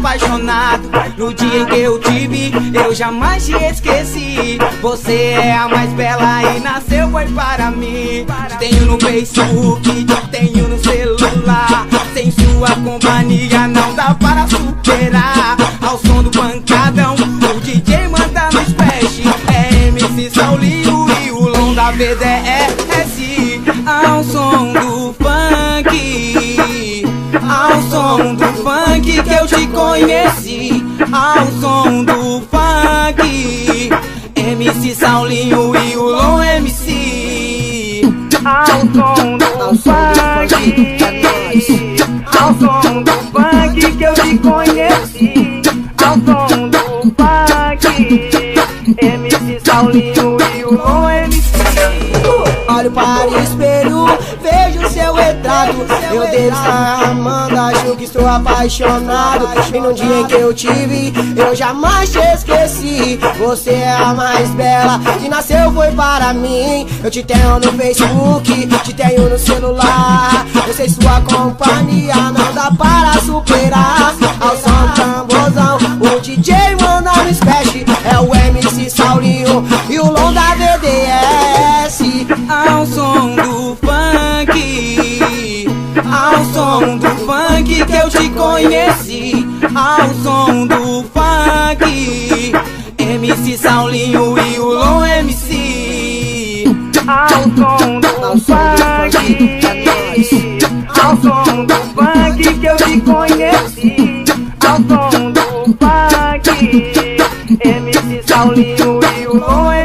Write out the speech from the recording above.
apaixonado. No dia em que eu te vi, eu jamais te esqueci. Você é a mais bela e nasceu foi para mim. Te tenho no Facebook, te tenho no celular. Sem sua companhia não dá para superar. Ao som do pancadão, o DJ manda no splash. É MC Saulinho e o Lom da VDS. Ao som do funk, ao som do funk que eu te conheci. Ao som do funk, MC Saulinho e o Lom MC. Ao som do funk, ao som do funk que eu te conheci. Ao som do funk, MC Saulinho e o Lom MC. Olho para o espelho, vejo seu retrato. Eu devo estar amando, acho que estou apaixonado. E no dia em que eu te vi, eu jamais te esqueci. Você é a mais bela que nasceu foi para mim. Eu te tenho no Facebook, te tenho no celular. Eu sei sua companhia não dá para superar. Ao som do tamborzão, o DJ manda no splash. É o MC Saulinho e o Lom da VDS. Ao som do funk, ao som do funk que eu te conheci. Ao som do funk, MC Saulinho e o Lom MC. Ao som do funk, ao som do funk que eu te conheci. Ao som do funk, MC Saulinho e o Lom MC.